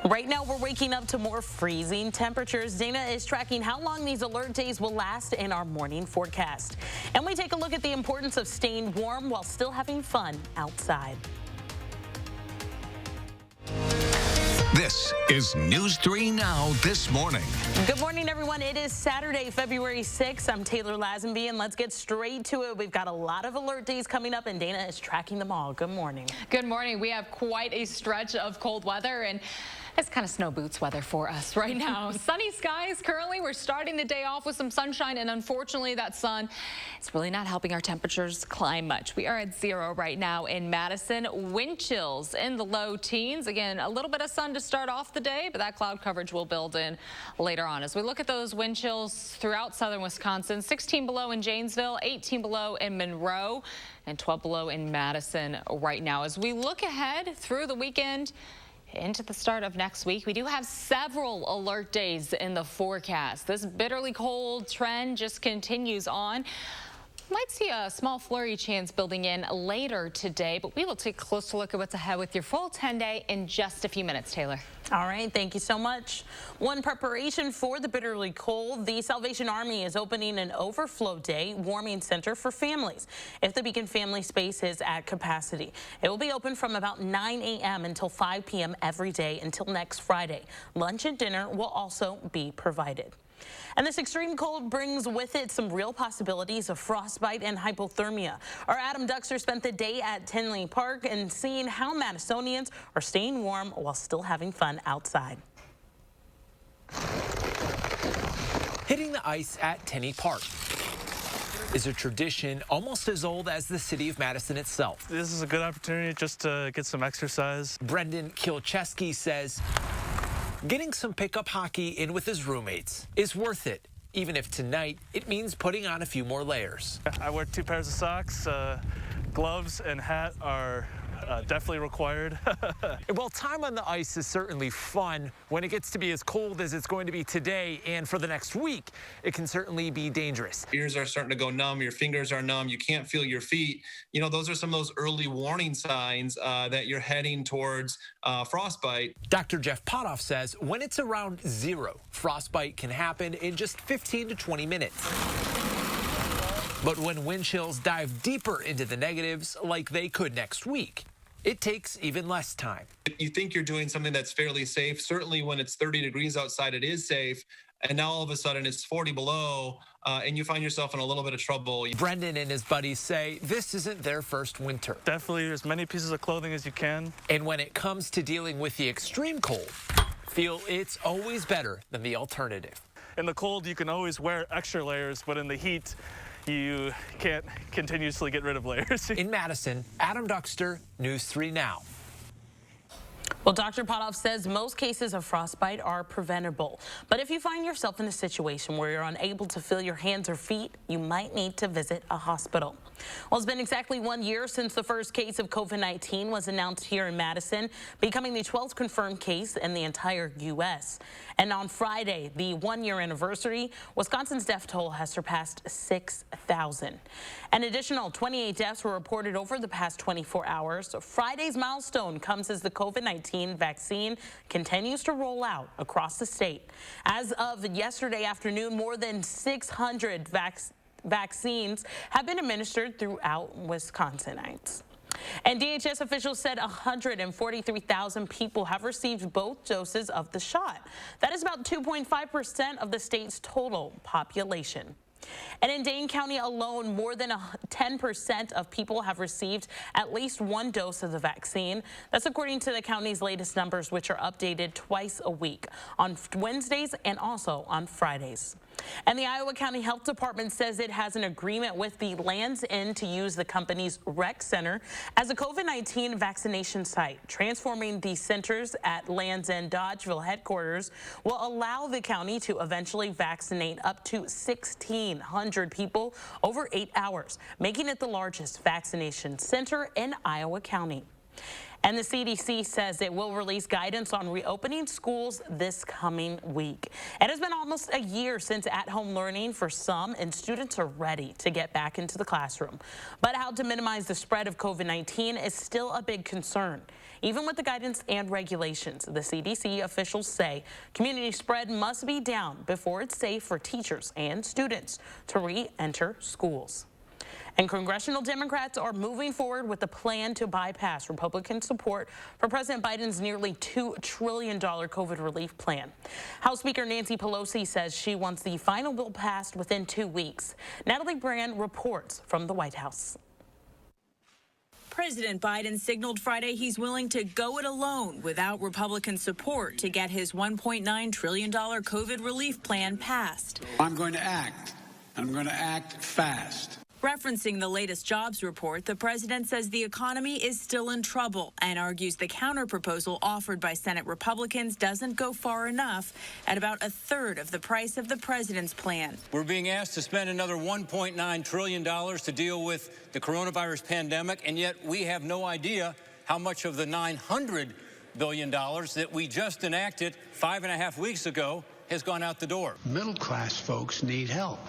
Right now, we're waking up to more freezing temperatures. Dana is tracking how long these alert days will last in our morning forecast. And we take a look at the importance of staying warm while still having fun outside. This is News 3 Now this morning. Good morning, everyone. It is Saturday, February 6th. I'm Taylor Lazenby, and let's get straight to it. We've got a lot of alert days coming up, and Dana is tracking them all. Good morning. Good morning. We have quite a stretch of cold weather, and it's kind of snow boots weather for us right now. Sunny skies currently. We're starting the day off with some sunshine, and unfortunately that sun is really not helping our temperatures climb much. We are at 0 right now in Madison. Wind chills in the low teens. Again, a little bit of sun to start off the day, but that cloud coverage will build in later on. As we look at those wind chills throughout southern Wisconsin, 16 below in Janesville, 18 below in Monroe, and 12 below in Madison right now. As we look ahead through the weekend, into the start of next week, we do have several alert days in the forecast. This bitterly cold trend just continues on. Might see a small flurry chance building in later today, but we will take a closer look at what's ahead with your full 10-day in just a few minutes, Taylor. All right, thank you so much. One preparation for the bitterly cold, the Salvation Army is opening an overflow day warming center for families if the Beacon Family Space is at capacity. It will be open from about 9 a.m. until 5 p.m. every day until next Friday. Lunch and dinner will also be provided. And this extreme cold brings with it some real possibilities of frostbite and hypothermia. Our Adam Duxter spent the day at Tinley Park and seeing how Madisonians are staying warm while still having fun outside. Hitting the ice at Tinley Park is a tradition almost as old as the city of Madison itself. This is a good opportunity just to get some exercise. Brendan Kilcheski says getting some pickup hockey in with his roommates is worth it, even if tonight it means putting on a few more layers. I wear 2 pairs of socks. Gloves and hat are definitely required. Well, time on the ice is certainly fun. When it gets to be as cold as it's going to be today and for the next week, it can certainly be dangerous. Ears are starting to go numb, your fingers are numb, you can't feel your feet. You know, those are some of those early warning signs that you're heading towards frostbite. Dr. Jeff Potoff says when it's around 0, frostbite can happen in just 15 to 20 minutes. But when wind chills dive deeper into the negatives, like they could next week, it takes even less time. You think you're doing something that's fairly safe. Certainly when it's 30 degrees outside, it is safe. And now all of a sudden it's 40 below and you find yourself in a little bit of trouble. Brendan and his buddies say this isn't their first winter. Definitely as many pieces of clothing as you can. And when it comes to dealing with the extreme cold, feel it's always better than the alternative. In the cold, you can always wear extra layers, but in the heat, you can't continuously get rid of layers. In Madison, Adam Duxter, News 3 Now. Well, Dr. Potoff says most cases of frostbite are preventable. But if you find yourself in a situation where you're unable to feel your hands or feet, you might need to visit a hospital. Well, it's been exactly 1 year since the first case of COVID-19 was announced here in Madison, becoming the 12th confirmed case in the entire U.S. And on Friday, the 1-year anniversary, Wisconsin's death toll has surpassed 6,000. An additional 28 deaths were reported over the past 24 hours. Friday's milestone comes as the COVID-19 vaccine continues to roll out across the state. As of yesterday afternoon, more than 600 vaccines have been administered throughout Wisconsinites. And DHS officials said 143,000 people have received both doses of the shot. That is about 2.5% of the state's total population. And in Dane County alone, more than 10% of people have received at least 1 dose of the vaccine. That's according to the county's latest numbers, which are updated twice a week on Wednesdays and also on Fridays. And the Iowa County Health Department says it has an agreement with the Land's End to use the company's rec center as a COVID-19 vaccination site. Transforming the centers at Land's End Dodgeville headquarters will allow the county to eventually vaccinate up to 1,600 people over 8 hours, making it the largest vaccination center in Iowa County. And the CDC says it will release guidance on reopening schools this coming week. It has been almost a year since at-home learning for some, and students are ready to get back into the classroom. But how to minimize the spread of COVID-19 is still a big concern. Even with the guidance and regulations, the CDC officials say community spread must be down before it's safe for teachers and students to re-enter schools. And congressional Democrats are moving forward with a plan to bypass Republican support for President Biden's nearly $2 trillion COVID relief plan. House Speaker Nancy Pelosi says she wants the final bill passed within 2 weeks. Natalie Brand reports from the White House. President Biden signaled Friday he's willing to go it alone without Republican support to get his $1.9 trillion COVID relief plan passed. I'm going to act. I'm going to act fast. Referencing the latest jobs report, the president says the economy is still in trouble and argues the counterproposal offered by Senate Republicans doesn't go far enough at about a third of the price of the president's plan. We're being asked to spend another $1.9 trillion to deal with the coronavirus pandemic, and yet we have no idea how much of the $900 billion that we just enacted 5.5 weeks ago has gone out the door. Middle class folks need help,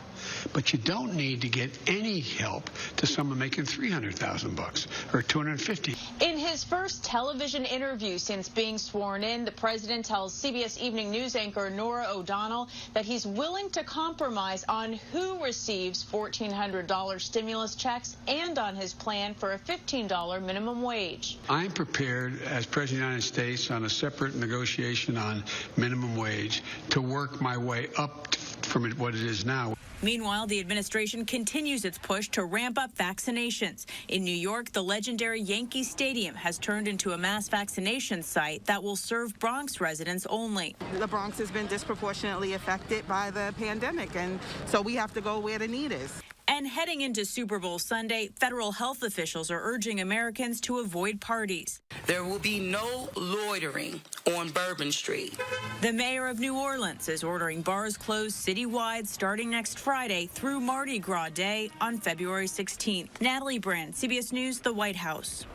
but you don't need to get any help to someone making $300,000 or $250,000. In his first television interview since being sworn in, the president tells CBS Evening News anchor Norah O'Donnell that he's willing to compromise on who receives $1,400 stimulus checks and on his plan for a $15 minimum wage. I'm prepared, as President of the United States, on a separate negotiation on minimum wage to work my way up from what it is now. Meanwhile, the administration continues its push to ramp up vaccinations. In New York, the legendary Yankee Stadium has turned into a mass vaccination site that will serve Bronx residents only. The Bronx has been disproportionately affected by the pandemic, and so we have to go where the need is. And heading into Super Bowl Sunday, federal health officials are urging Americans to avoid parties. There will be no loitering on Bourbon Street. The mayor of New Orleans is ordering bars closed citywide starting next Friday through Mardi Gras Day on February 16th. Natalie Brand, CBS News, the White House.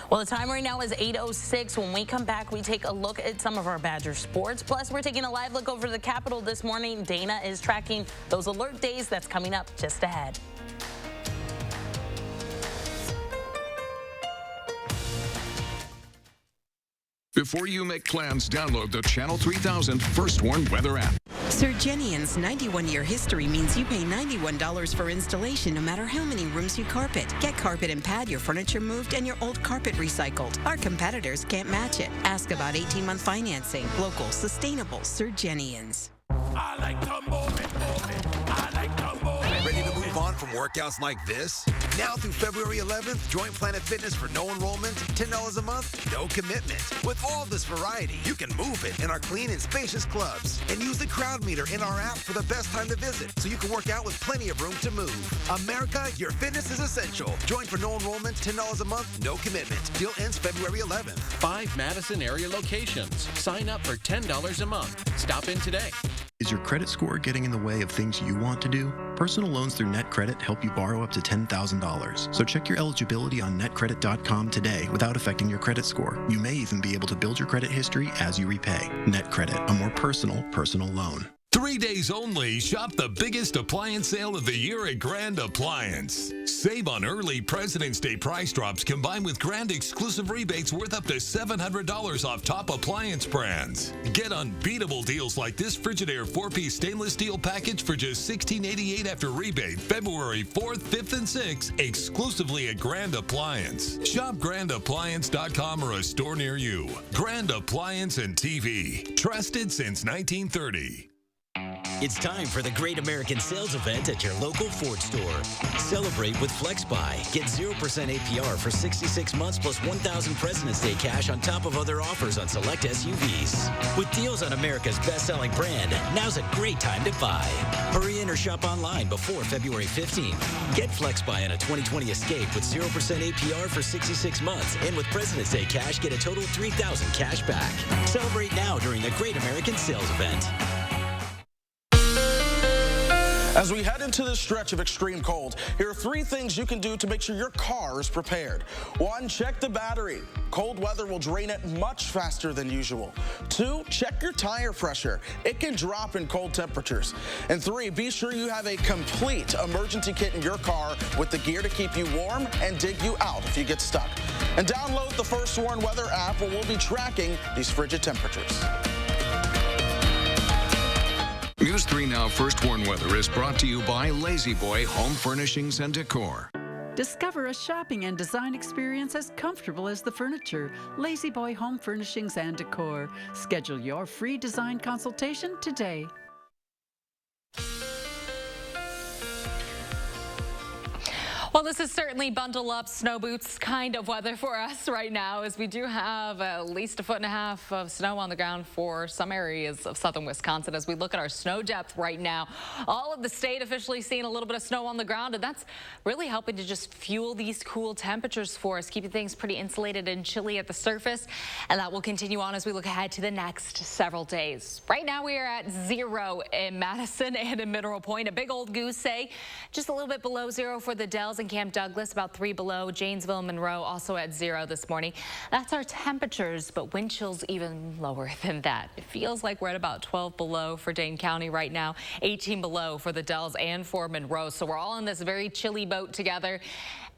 Well, the time right now is 8:06. When we come back, we take a look at some of our Badger sports. Plus, we're taking a live look over the Capitol this morning. Dana is tracking those alert days that's coming up just ahead. Before you make plans, download the Channel 3000 First Warn Weather app. Surgenian's 91-year history means you pay $91 for installation no matter how many rooms you carpet. Get carpet and pad, your furniture moved, and your old carpet recycled. Our competitors can't match it. Ask about 18-month financing. Local, sustainable Surgenians. I like to move it, move it. I like to move it. Ready to move on from workouts like this? Now through February 11th, join Planet Fitness for no enrollment, $10 a month, no commitment. With all this variety, you can move it in our clean and spacious clubs. And use the crowd meter in our app for the best time to visit, so you can work out with plenty of room to move. America, your fitness is essential. Join for no enrollment, $10 a month, no commitment. Deal ends February 11th. 5 Madison area locations. Sign up for $10 a month. Stop in today. Is your credit score getting in the way of things you want to do? Personal loans through NetCredit help you borrow up to $10,000. So check your eligibility on netcredit.com today without affecting your credit score. You may even be able to build your credit history as you repay. NetCredit, a more personal loan. 3 days only, shop the biggest appliance sale of the year at Grand Appliance. Save on early President's Day price drops combined with grand exclusive rebates worth up to $700 off top appliance brands. Get unbeatable deals like this Frigidaire 4-piece stainless steel package for just $16.88 after rebate, February 4th, 5th, and 6th, exclusively at Grand Appliance. Shop grandappliance.com or a store near you. Grand Appliance and TV, trusted since 1930. It's time for the Great American Sales Event at your local Ford store. Celebrate with FlexBuy. Get 0% APR for 66 months plus $1,000 President's Day cash on top of other offers on select SUVs. With deals on America's best-selling brand, now's a great time to buy. Hurry in or shop online before February 15th. Get FlexBuy on a 2020 Escape with 0% APR for 66 months. And with President's Day cash, get a total $3,000 cash back. Celebrate now during the Great American Sales Event. As we head into this stretch of extreme cold, here are 3 things you can do to make sure your car is prepared. 1, check the battery. Cold weather will drain it much faster than usual. 2, check your tire pressure. It can drop in cold temperatures. And 3, be sure you have a complete emergency kit in your car with the gear to keep you warm and dig you out if you get stuck. And download the First Warn Weather app where we'll be tracking these frigid temperatures. News 3 Now First Warn Weather is brought to you by Lazy Boy Home Furnishings and Decor. Discover a shopping and design experience as comfortable as the furniture. Lazy Boy Home Furnishings and Decor. Schedule your free design consultation today. Well, this is certainly bundle up, snow boots kind of weather for us right now, as we do have at least 1.5 feet of snow on the ground for some areas of southern Wisconsin. As we look at our snow depth right now, all of the state officially seeing a little bit of snow on the ground, and that's really helping to just fuel these cool temperatures for us, keeping things pretty insulated and chilly at the surface. And that will continue on as we look ahead to the next several days. Right now we are at 0 in Madison and in Mineral Point. A big old goose egg, just a little bit below 0 for the Dells and Camp Douglas, about 3 below. Janesville and Monroe also at 0 this morning. That's our temperatures, but wind chills even lower than that. It feels like we're at about 12 below for Dane County right now, 18 below for the Dells and for Monroe. So we're all in this very chilly boat together.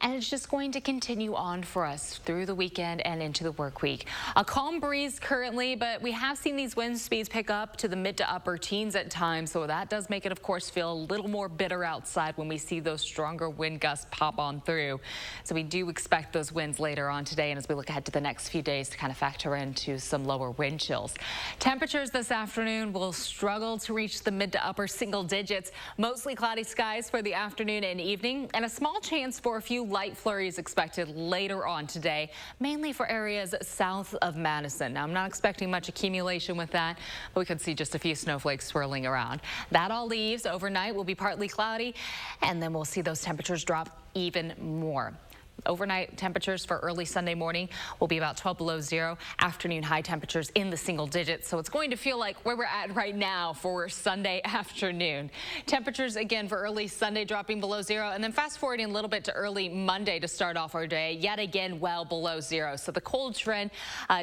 And it's just going to continue on for us through the weekend and into the work week. A calm breeze currently, but we have seen these wind speeds pick up to the mid to upper teens at times. So that does make it, of course, feel a little more bitter outside when we see those stronger wind gusts pop on through. So we do expect those winds later on today. And as we look ahead to the next few days to kind of factor into some lower wind chills. Temperatures this afternoon will struggle to reach the mid to upper single digits. Mostly cloudy skies for the afternoon and evening, and a small chance for a few light flurries expected later on today, mainly for areas south of Madison. Now, I'm not expecting much accumulation with that, but we could see just a few snowflakes swirling around. That all leaves overnight will be partly cloudy, and then we'll see those temperatures drop even more. Overnight temperatures for early Sunday morning will be about 12 below 0. Afternoon high temperatures in the single digits. So it's going to feel like where we're at right now for Sunday afternoon. Temperatures again for early Sunday dropping below 0. And then fast forwarding a little bit to early Monday to start off our day. Yet again well below 0. So the cold trend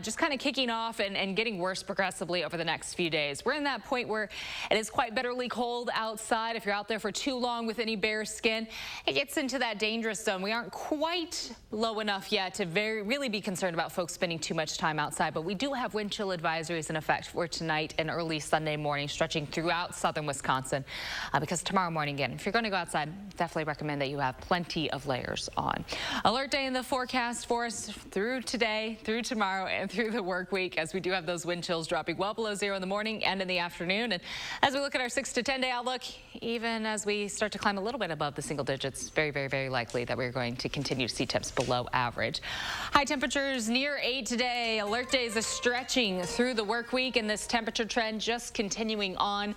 just kind of kicking off and getting worse progressively over the next few days. We're in that point where it is quite bitterly cold outside. If you're out there for too long with any bare skin, it gets into that dangerous zone. We aren't quite low enough yet to really be concerned about folks spending too much time outside, but we do have wind chill advisories in effect for tonight and early Sunday morning, stretching throughout southern Wisconsin, because tomorrow morning, again, if you're going to go outside, definitely recommend that you have plenty of layers on. Alert day in the forecast for us through today, through tomorrow, and through the work week, as we do have those wind chills dropping well below 0 in the morning and in the afternoon. And as we look at our 6 to 10 day outlook, even as we start to climb a little bit above the single digits, very, very, very likely that we're going to continue to see temps below average. High temperatures near 8 today. Alert days are stretching through the work week, and this temperature trend just continuing on.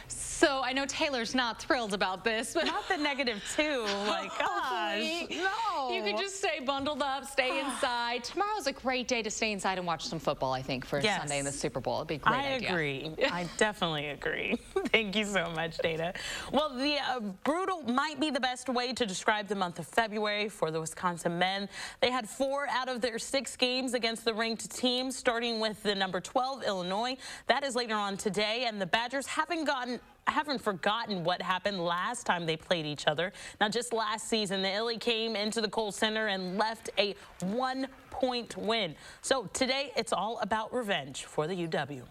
So I know Taylor's not thrilled about this, but not the -2. Like, gosh, no. You could just stay bundled up, stay inside. Tomorrow's a great day to stay inside and watch some football, I think, for Sunday in the Super Bowl. It'd be a great idea. I agree. I definitely agree. Thank you so much, Dana. Well, the brutal might be the best way to describe the month of February for the Wisconsin men. They had 4 out of their 6 games against the ranked teams, starting with the number 12 Illinois. That is later on today, and the Badgers haven't forgotten what happened last time they played each other. Now, just last season, the Illy came into the Kohl Center and left a 1-point win. So today, it's all about revenge for the UW.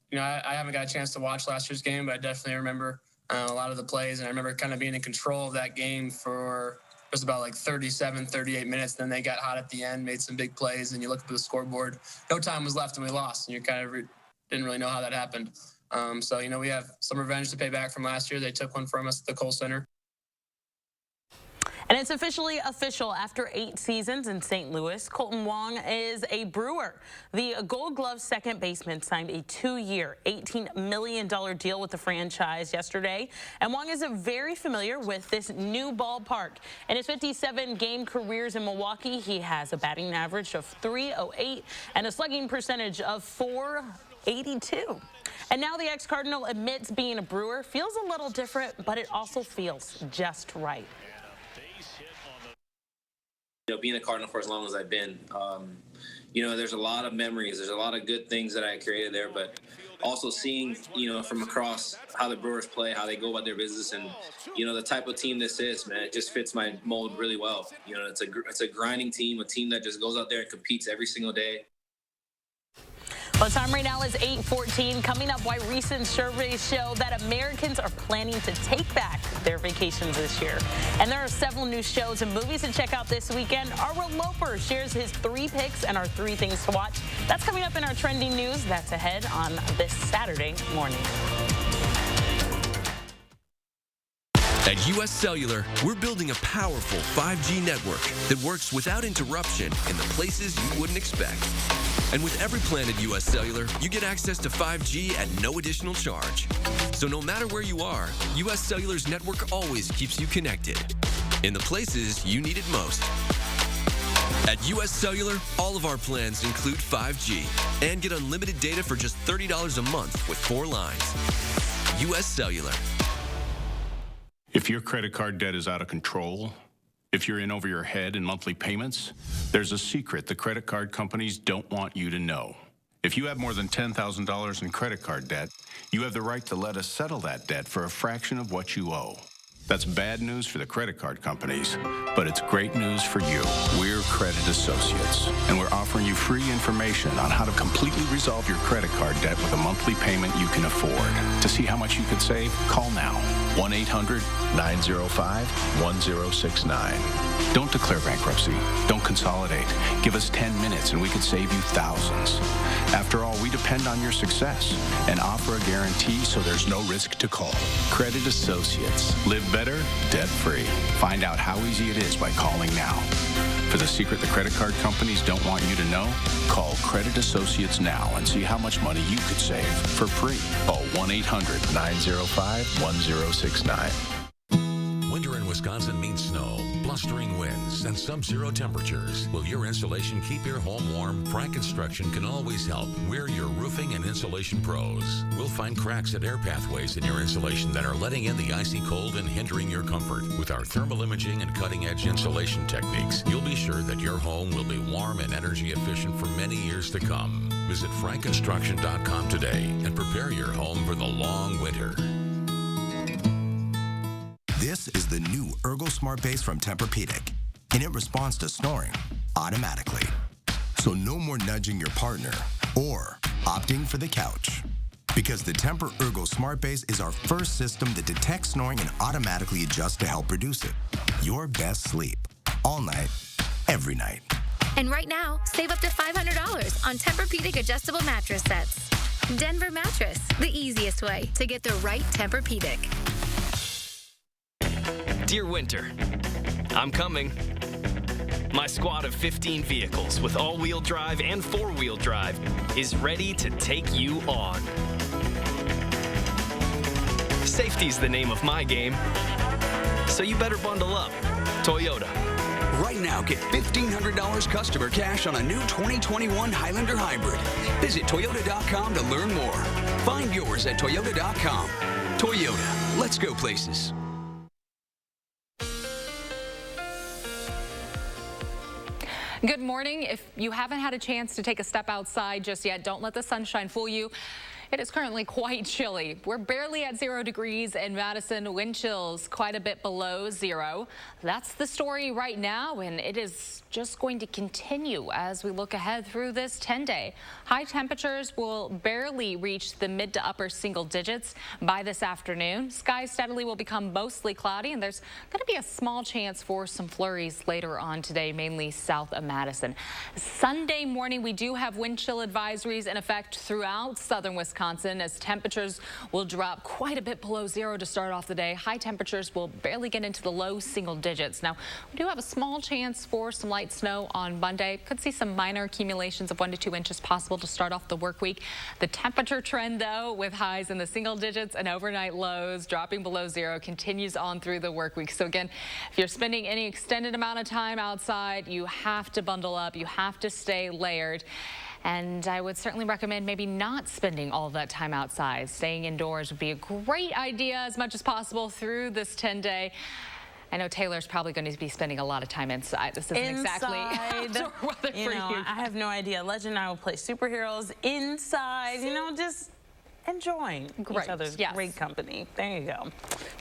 You know, I haven't got a chance to watch last year's game, but I definitely remember a lot of the plays, and I remember kind of being in control of that game for just about like 37, 38 minutes. Then they got hot at the end, made some big plays, and you look at the scoreboard. No time was left, and we lost, and you kind of didn't really know how that happened. So, you know, we have some revenge to pay back from last year. They took one from us at the Kohl Center. And it's officially official. After 8 seasons in St. Louis, Colton Wong is a Brewer. The Gold Glove second baseman signed a 2-year, $18 million deal with the franchise yesterday. And Wong is very familiar with this new ballpark. In his 57-game careers in Milwaukee, he has a batting average of .308 and a slugging percentage of .482. And now the ex-Cardinal admits being a Brewer feels a little different, but it also feels just right. Being a Cardinal for as long as I've been, there's a lot of memories. There's a lot of good things that I created there, but also seeing, from across how the Brewers play, how they go about their business, and, the type of team this is, man, it just fits my mold really well. It's a grinding team, a team that just goes out there and competes every single day. Well, the time right now is 8:14. Coming up, why recent surveys show that Americans are planning to take back their vacations this year. And there are several new shows and movies to check out this weekend. Our Will Loper shares his 3 picks and our 3 things to watch. That's coming up in our trending news. That's ahead on this Saturday morning. At U.S. Cellular, we're building a powerful 5G network that works without interruption in the places you wouldn't expect. And with every plan at U.S. Cellular, you get access to 5G at no additional charge. So no matter where you are, U.S. Cellular's network always keeps you connected in the places you need it most. At U.S. Cellular, all of our plans include 5G and get unlimited data for just $30 a month with 4 lines. U.S. Cellular. If your credit card debt is out of control, if you're in over your head in monthly payments, there's a secret the credit card companies don't want you to know. If you have more than $10,000 in credit card debt, you have the right to let us settle that debt for a fraction of what you owe. That's bad news for the credit card companies, but it's great news for you. We're Credit Associates, and we're offering you free information on how to completely resolve your credit card debt with a monthly payment you can afford. To see how much you could save, call now. 1-800-905-1069. Don't declare bankruptcy. Don't consolidate. Give us 10 minutes and we could save you thousands. After all, we depend on your success and offer a guarantee so there's no risk to call. Credit Associates. Live better, debt-free. Find out how easy it is by calling now. For the secret the credit card companies don't want you to know, call Credit Associates now and see how much money you could save for free. Call 1-800-905-1069. Winter in Wisconsin means snow, blustering winds, and sub-zero temperatures. Will your insulation keep your home warm? Frank Construction can always help. We're your roofing and insulation pros. We'll find cracks and air pathways in your insulation that are letting in the icy cold and hindering your comfort. With our thermal imaging and cutting-edge insulation techniques, you'll be sure that your home will be warm and energy efficient for many years to come. Visit frankconstruction.com today and prepare your home for the long winter. This is the new Ergo Smart Base from Tempur-Pedic, and it responds to snoring automatically. So no more nudging your partner or opting for the couch. Because the Tempur Ergo Smart Base is our first system that detects snoring and automatically adjusts to help reduce it. Your best sleep, all night, every night. And right now, save up to $500 on Tempur-Pedic adjustable mattress sets. Denver Mattress, the easiest way to get the right Tempur-Pedic. Dear Winter, I'm coming. My squad of 15 vehicles with all-wheel drive and 4-wheel drive is ready to take you on. Safety's the name of my game, so you better bundle up. Toyota. Right now, get $1,500 customer cash on a new 2021 Highlander Hybrid. Visit Toyota.com to learn more. Find yours at Toyota.com. Toyota, let's go places. Good morning. If you haven't had a chance to take a step outside just yet, don't let the sunshine fool you. It is currently quite chilly. We're barely at 0 degrees in Madison. Wind chills quite a bit below 0. That's the story right now, and it is just going to continue as we look ahead through this 10-day. High temperatures will barely reach the mid to upper single digits by this afternoon. Skies steadily will become mostly cloudy, and there's going to be a small chance for some flurries later on today, mainly south of Madison. Sunday morning, we do have wind chill advisories in effect throughout southern Wisconsin, as temperatures will drop quite a bit below 0 to start off the day. High temperatures will barely get into the low single digits. Now, we do have a small chance for some light snow on Monday. Could see some minor accumulations of 1 to 2 inches possible to start off the work week. The temperature trend, though, with highs in the single digits and overnight lows dropping below 0, continues on through the work week. So again, if you're spending any extended amount of time outside, you have to bundle up. You have to stay layered. And I would certainly recommend maybe not spending all of that time outside. Staying indoors would be a great idea as much as possible through this 10-day. I know Taylor's probably going to be spending a lot of time inside. This isn't exactly outdoor weather for you. I have no idea. Legend and I will play superheroes inside, just enjoying each other's great company. There you go.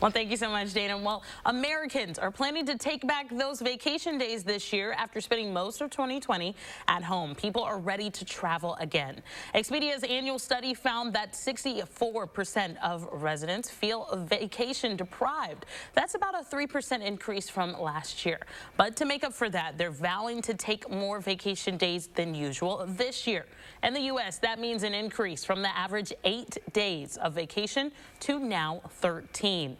Well, thank you so much, Dana. Well, Americans are planning to take back those vacation days this year after spending most of 2020 at home. People are ready to travel again. Expedia's annual study found that 64% of residents feel vacation deprived. That's about a 3% increase from last year. But to make up for that, they're vowing to take more vacation days than usual this year. In the U.S., that means an increase from the average 8 days of vacation to now 13.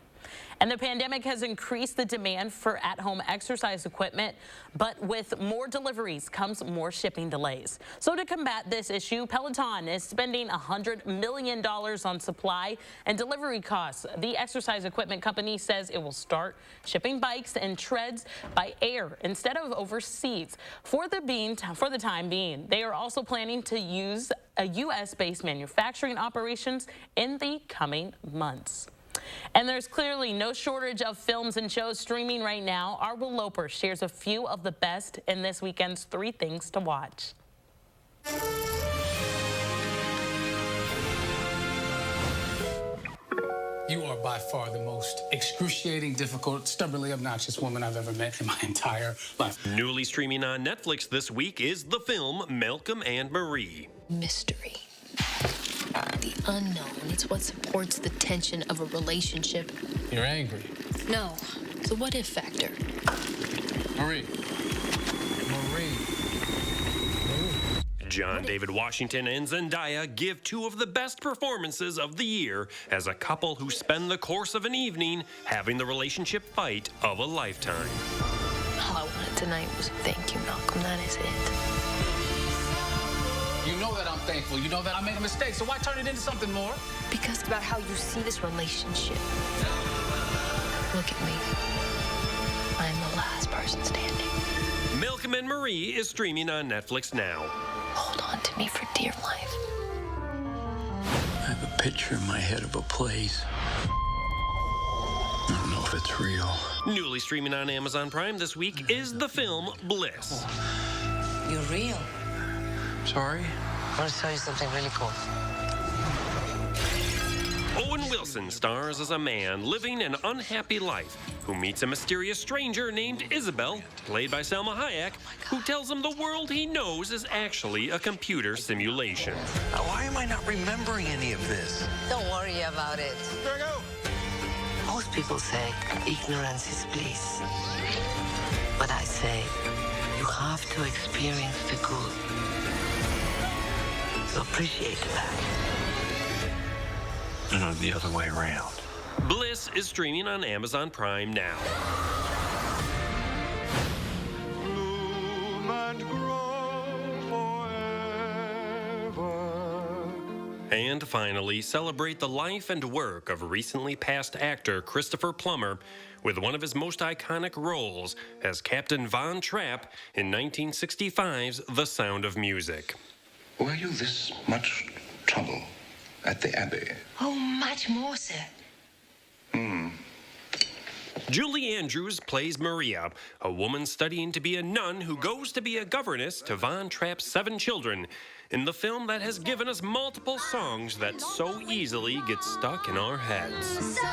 And the pandemic has increased the demand for at-home exercise equipment, but with more deliveries comes more shipping delays. So to combat this issue, Peloton is spending $100 million on supply and delivery costs. The exercise equipment company says it will start shipping bikes and treads by air instead of overseas. For the time being, they are also planning to use a U.S.-based manufacturing operations in the coming months. And there's clearly no shortage of films and shows streaming right now. Our Will Loper shares a few of the best in this weekend's 3 Things to Watch. You are by far the most excruciating, difficult, stubbornly obnoxious woman I've ever met in my entire life. Newly streaming on Netflix this week is the film Malcolm and Marie. Mystery. The unknown. It's what supports the tension of a relationship. You're angry. No. It's a what-if factor. Marie. John David Washington and Zendaya give 2 of the best performances of the year as a couple who spend the course of an evening having the relationship fight of a lifetime. All I wanted tonight was thank you, Malcolm. That is it. You know that I'm thankful. You know that I made a mistake, so why turn it into something more? Because about how you see this relationship. Look at me. I'm the last person standing. Malcolm and Marie is streaming on Netflix now. Hold on to me for dear life. I have a picture in my head of a place. I don't know if it's real. Newly streaming on Amazon Prime this week is the film Bliss. You're real. Sorry? I want to tell you something really cool. Owen Wilson stars as a man living an unhappy life who meets a mysterious stranger named Isabel, played by Salma Hayek, who tells him the world he knows is actually a computer simulation. Why am I not remembering any of this? Don't worry about it. There I go. Most people say ignorance is bliss. But I say you have to experience the good. So appreciate that. No, the other way around. Bliss is streaming on Amazon Prime now. And finally, celebrate the life and work of recently passed actor Christopher Plummer with one of his most iconic roles as Captain Von Trapp in 1965's The Sound of Music. Were you this much trouble at the Abbey? Oh, much more, sir. Julie Andrews plays Maria, a woman studying to be a nun who goes to be a governess to Von Trapp's 7 children, in the film that has given us multiple songs that so easily get stuck in our heads. So,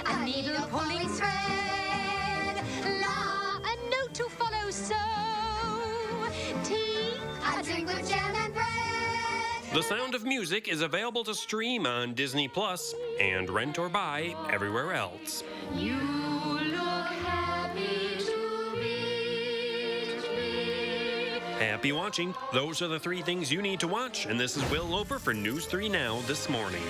a needle pulling thread, la, a note to follow, so, tea, a drink with jam and bread. The Sound of Music is available to stream on Disney Plus and rent or buy everywhere else. You look happy to meet me. Happy watching. Those are the 3 things you need to watch, and this is Will Loper for News 3 Now this morning.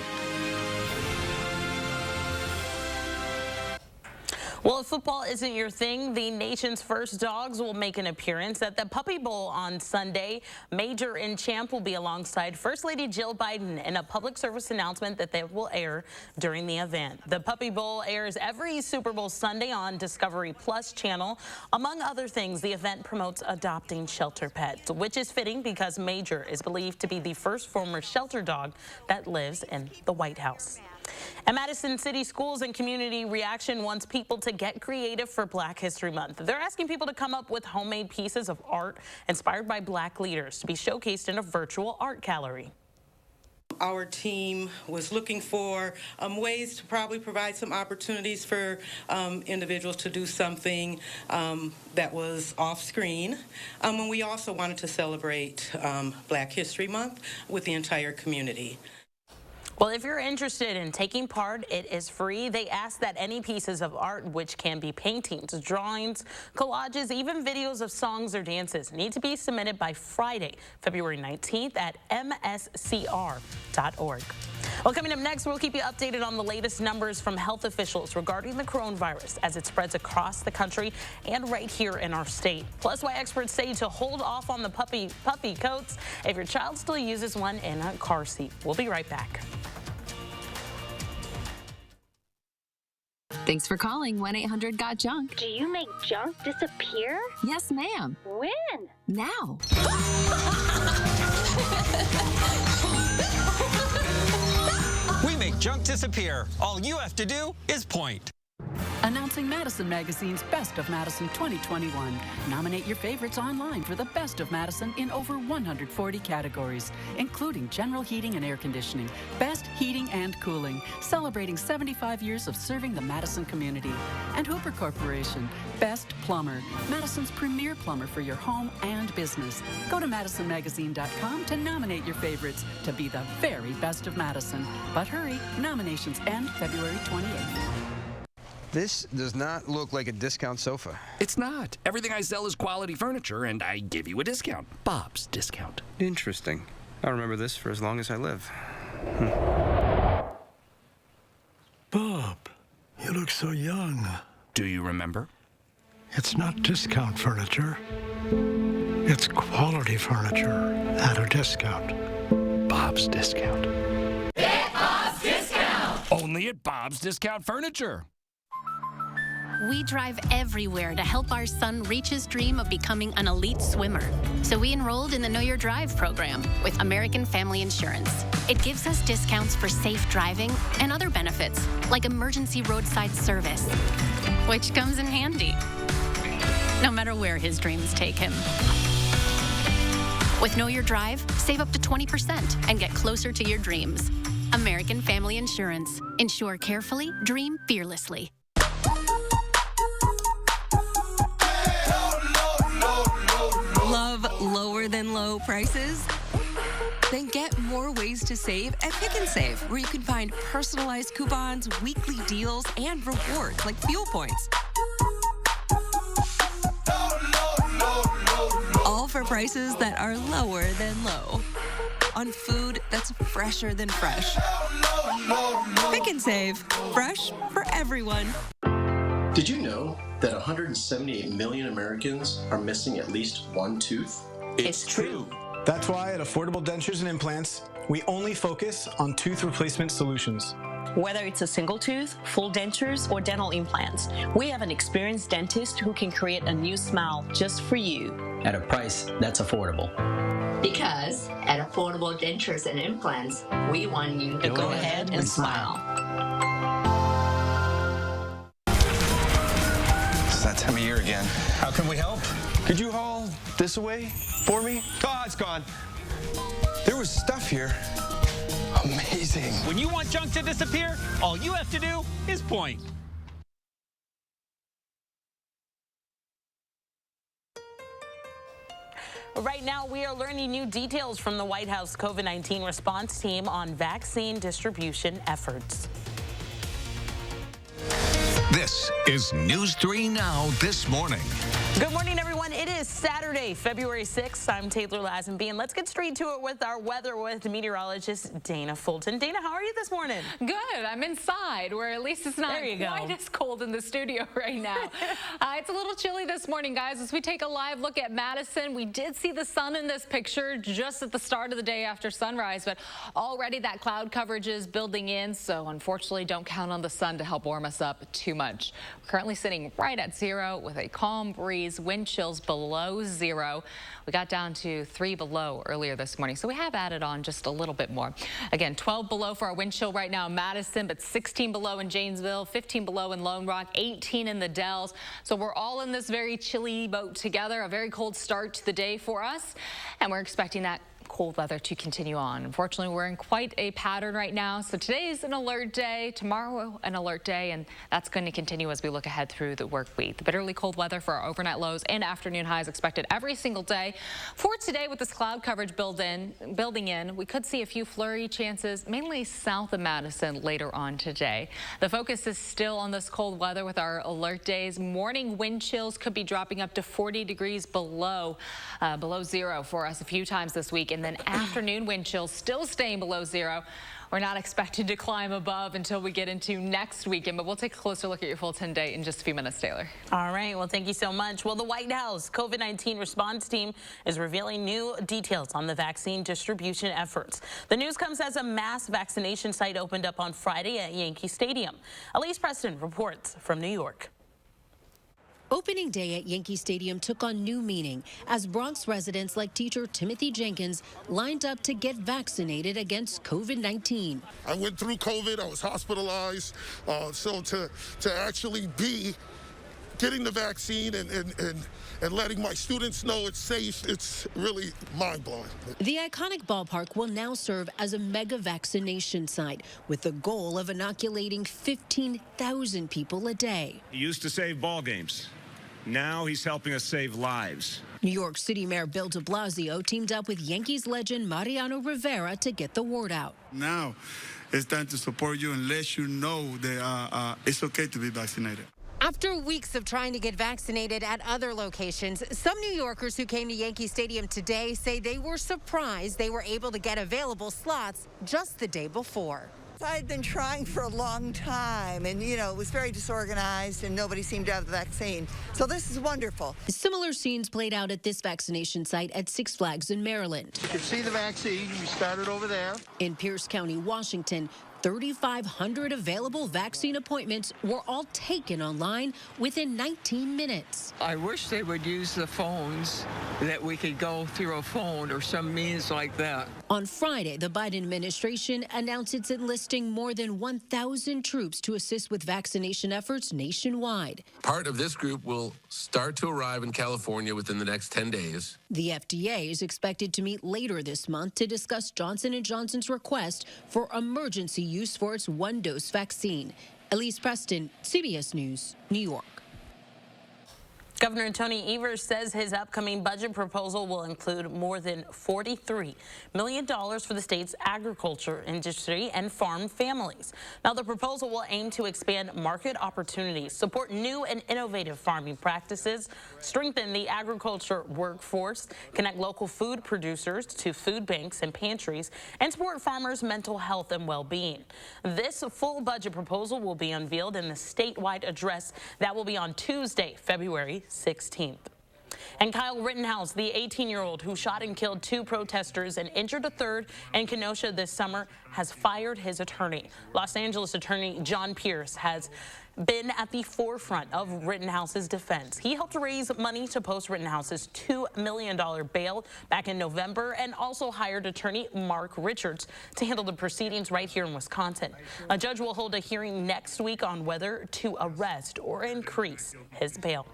Well, if football isn't your thing, the nation's first dogs will make an appearance at the Puppy Bowl on Sunday. Major and Champ will be alongside First Lady Jill Biden in a public service announcement that they will air during the event. The Puppy Bowl airs every Super Bowl Sunday on Discovery Plus channel. Among other things, the event promotes adopting shelter pets, which is fitting because Major is believed to be the first former shelter dog that lives in the White House. And Madison City Schools and Community Reaction wants people to get creative for Black History Month. They're asking people to come up with homemade pieces of art inspired by Black leaders to be showcased in a virtual art gallery. Our team was looking for ways to probably provide some opportunities for individuals to do something that was off screen. And we also wanted to celebrate Black History Month with the entire community. Well, if you're interested in taking part, it is free. They ask that any pieces of art, which can be paintings, drawings, collages, even videos of songs or dances, need to be submitted by Friday, February 19th at mscr.org. Well, coming up next, we'll keep you updated on the latest numbers from health officials regarding the coronavirus as it spreads across the country and right here in our state. Plus, why experts say to hold off on the puppy coats if your child still uses one in a car seat. We'll be right back. Thanks for calling 1-800-GOT-JUNK. Do you make junk disappear? Yes, ma'am. When? Now. We make junk disappear. All you have to do is point. Announcing Madison Magazine's Best of Madison 2021. Nominate your favorites online for the Best of Madison in over 140 categories, including general heating and air conditioning, best heating and cooling, celebrating 75 years of serving the Madison community, and Hooper Corporation, Best Plumber, Madison's premier plumber for your home and business. Go to MadisonMagazine.com to nominate your favorites to be the very best of Madison. But hurry, nominations end February 28th. This does not look like a discount sofa. It's not. Everything I sell is quality furniture, and I give you a discount. Bob's discount. Interesting. I'll remember this for as long as I live. Bob, you look so young. Do you remember? It's not discount furniture. It's quality furniture at a discount. Bob's discount. Get Bob's discount! Only at Bob's Discount Furniture. We drive everywhere to help our son reach his dream of becoming an elite swimmer. So we enrolled in the Know Your Drive program with American Family Insurance. It gives us discounts for safe driving and other benefits, like emergency roadside service, which comes in handy, no matter where his dreams take him. With Know Your Drive, save up to 20% and get closer to your dreams. American Family Insurance. Insure carefully, dream fearlessly. Love lower than low prices? Then get more ways to save at Pick and Save, where you can find personalized coupons, weekly deals, and rewards like fuel points. All for prices that are lower than low. On food that's fresher than fresh. Pick and Save. Fresh for everyone. Did you know that 178 million Americans are missing at least one tooth? It's true. That's why at Affordable Dentures and Implants, we only focus on tooth replacement solutions. Whether it's a single tooth, full dentures, or dental implants, we have an experienced dentist who can create a new smile just for you. At a price that's affordable. Because at Affordable Dentures and Implants, we want you to go ahead and smile. It's that time of year again. How can we help? Could you haul this away for me? Oh, it's gone. There was stuff here. Amazing. When you want junk to disappear, all you have to do is point. Right now, we are learning new details from the White House COVID-19 response team on vaccine distribution efforts. This is News 3 Now this morning. Good morning, everyone. everyone. It is Saturday, February 6th. I'm Taylor Lazenby, and let's get straight to it with our weather with meteorologist Dana Fulton. Dana, how are you this morning? Good. I'm inside, where at least it's not quite as cold in the studio right now. It's a little chilly this morning, guys. As we take a live look at Madison, we did see the sun in this picture just at the start of the day after sunrise, but already that cloud coverage is building in, so unfortunately don't count on the sun to help warm us up too much. We're currently sitting right at 0 with a calm breeze, wind chills below 0. We got down to 3 below earlier this morning, so we have added on just a little bit more. Again, 12 below for our wind chill right now in Madison, but 16 below in Janesville, 15 below in Lone Rock, 18 in the Dells. So we're all in this very chilly boat together, a very cold start to the day for us, and we're expecting that cold weather to continue on. Unfortunately, we're in quite a pattern right now. So today's an alert day, tomorrow an alert day, and that's going to continue as we look ahead through the work week. The bitterly cold weather for our overnight lows and afternoon highs expected every single day. For today, with this cloud coverage building in, we could see a few flurry chances, mainly south of Madison later on today. The focus is still on this cold weather with our alert days. Morning wind chills could be dropping up to 40 degrees below 0 for us a few times this week. And then afternoon wind chills still staying below 0. We're not expected to climb above until we get into next weekend, but we'll take a closer look at your full 10-day in just a few minutes, Taylor. All right. Well, thank you so much. Well, the White House COVID-19 response team is revealing new details on the vaccine distribution efforts. The news comes as a mass vaccination site opened up on Friday at Yankee Stadium. Elise Preston reports from New York. Opening day at Yankee Stadium took on new meaning as Bronx residents like teacher Timothy Jenkins lined up to get vaccinated against COVID-19. I went through COVID. I was hospitalized. So to actually be getting the vaccine and letting my students know it's safe, it's really mind-blowing. The iconic ballpark will now serve as a mega vaccination site with the goal of inoculating 15,000 people a day. He used to save ball games. Now he's helping us save lives. New York City Mayor Bill de Blasio teamed up with Yankees legend Mariano Rivera to get the word out. Now it's time to support you and let you know that it's okay to be vaccinated. After weeks of trying to get vaccinated at other locations, some New Yorkers who came to Yankee Stadium today say they were surprised they were able to get available slots just the day before. I'd been trying for a long time, and, it was very disorganized, and nobody seemed to have the vaccine. So this is wonderful. Similar scenes played out at this vaccination site at Six Flags in Maryland. You can see the vaccine. We started over there. In Pierce County, Washington, 3,500 available vaccine appointments were all taken online within 19 minutes. I wish they would use the phones, that we could go through a phone or some means like that. On Friday, the Biden administration announced it's enlisting more than 1,000 troops to assist with vaccination efforts nationwide. Part of this group will start to arrive in California within the next 10 days. The FDA is expected to meet later this month to discuss Johnson & Johnson's request for emergency use for its one-dose vaccine. Elise Preston, CBS News, New York. Governor Tony Evers says his upcoming budget proposal will include more than $43 million for the state's agriculture industry and farm families. Now, the proposal will aim to expand market opportunities, support new and innovative farming practices, strengthen the agriculture workforce, connect local food producers to food banks and pantries, and support farmers' mental health and well-being. This full budget proposal will be unveiled in the statewide address that will be on Tuesday, February 16th. And Kyle Rittenhouse, the 18-year-old who shot and killed 2 protesters and injured a third in Kenosha this summer, has fired his attorney. Los Angeles attorney John Pierce has been at the forefront of Rittenhouse's defense. He helped raise money to post Rittenhouse's $2 million bail back in November and also hired attorney Mark Richards to handle the proceedings right here in Wisconsin. A judge will hold a hearing next week on whether to arrest or increase his bail.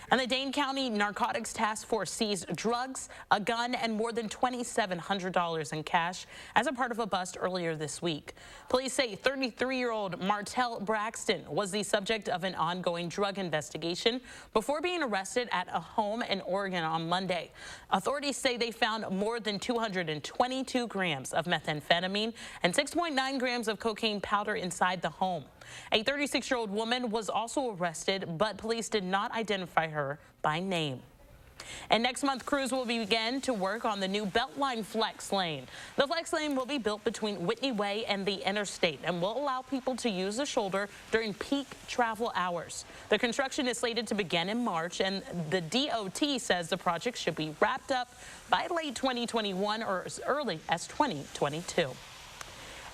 And the Dane County Narcotics Task Force seized drugs, a gun, and more than $2,700 in cash as a part of a bust earlier this week. Police say 33-year-old Martell Braxton was the subject of an ongoing drug investigation before being arrested at a home in Oregon on Monday. Authorities say they found more than 222 grams of methamphetamine and 6.9 grams of cocaine powder inside the home. A 36-year-old woman was also arrested, but police did not identify her by name. And next month, crews will begin to work on the new Beltline Flex Lane. The Flex Lane will be built between Whitney Way and the interstate and will allow people to use the shoulder during peak travel hours. The construction is slated to begin in March, and the DOT says the project should be wrapped up by late 2021 or as early as 2022.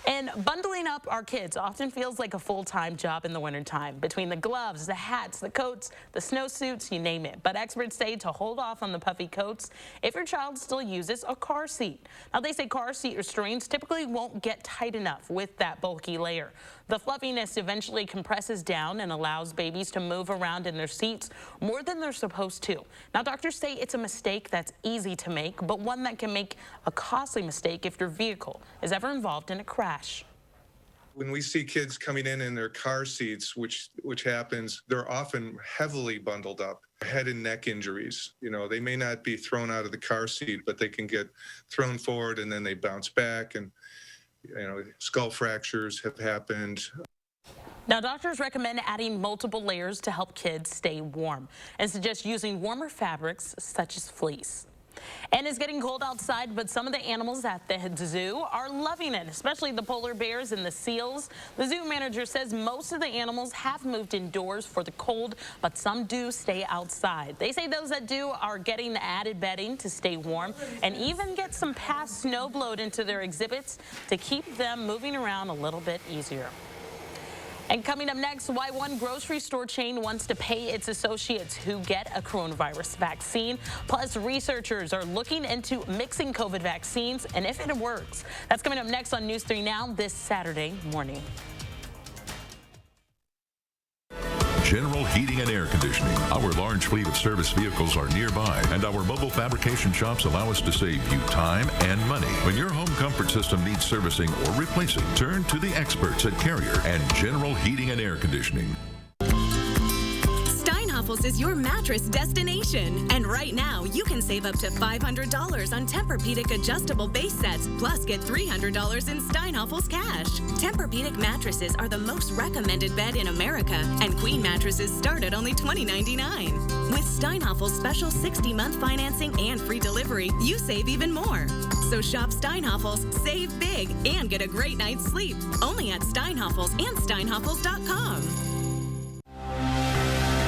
And bundling up our kids often feels like a full-time job in the wintertime. Between the gloves, the hats, the coats, the snowsuits, you name it. But experts say to hold off on the puffy coats if your child still uses a car seat. Now, they say car seat restraints typically won't get tight enough with that bulky layer. The fluffiness eventually compresses down and allows babies to move around in their seats more than they're supposed to. Now, doctors say it's a mistake that's easy to make, but one that can make a costly mistake if your vehicle is ever involved in a crash. When we see kids coming in their car seats, which happens, they're often heavily bundled up. Head and neck injuries. You know, they may not be thrown out of the car seat, but they can get thrown forward and then they bounce back, and skull fractures have happened. Now, doctors recommend adding multiple layers to help kids stay warm and suggest using warmer fabrics such as fleece. And it's getting cold outside, but some of the animals at the zoo are loving it, especially the polar bears and the seals. The zoo manager says most of the animals have moved indoors for the cold, but some do stay outside. They say those that do are getting the added bedding to stay warm and even get some past snow blowed into their exhibits to keep them moving around a little bit easier. And coming up next, why one grocery store chain wants to pay its associates who get a coronavirus vaccine. Plus, researchers are looking into mixing COVID vaccines and if it works. That's coming up next on News 3 Now this Saturday morning. General Heating and Air Conditioning. Our large fleet of service vehicles are nearby, and our mobile fabrication shops allow us to save you time and money. When your home comfort system needs servicing or replacing, turn to the experts at Carrier and General Heating and Air Conditioning. Steinhafels is your mattress destination. And right now, you can save up to $500 on Tempur-Pedic adjustable base sets, plus get $300 in Steinhafels cash. Tempur-Pedic mattresses are the most recommended bed in America, and queen mattresses start at only $20.99. With Steinhafels' special 60-month financing and free delivery, you save even more. So shop Steinhafels, save big, and get a great night's sleep. Only at Steinhafels and Steinhafels.com.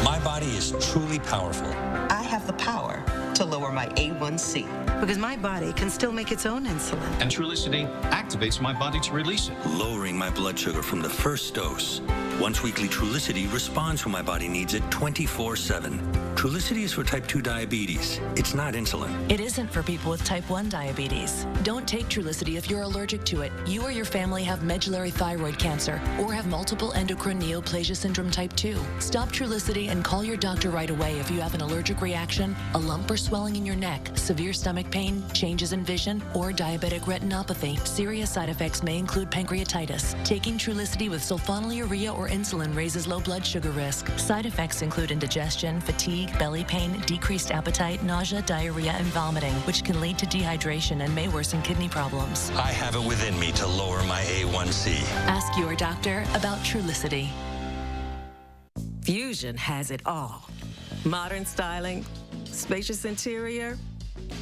My body is truly powerful. I have the power to lower my A1C because my body can still make its own insulin. And Trulicity activates my body to release it, lowering my blood sugar from the first dose. Once weekly Trulicity responds when my body needs it 24/7. Trulicity is for type 2 diabetes. It's not insulin. It isn't for people with type 1 diabetes. Don't take Trulicity if you're allergic to it. You or your family have medullary thyroid cancer or have multiple endocrine neoplasia syndrome type 2. Stop Trulicity and call your doctor right away if you have an allergic reaction, a lump or swelling in your neck, severe stomach pain, changes in vision, or diabetic retinopathy. Serious side effects may include pancreatitis. Taking Trulicity with sulfonylurea or insulin raises low blood sugar risk. Side effects include indigestion, fatigue, belly pain, decreased appetite, nausea, diarrhea, and vomiting, which can lead to dehydration and may worsen kidney problems. I have it within me to lower my A1C. Ask your doctor about Trulicity. Fusion has it all. Modern styling, spacious interior,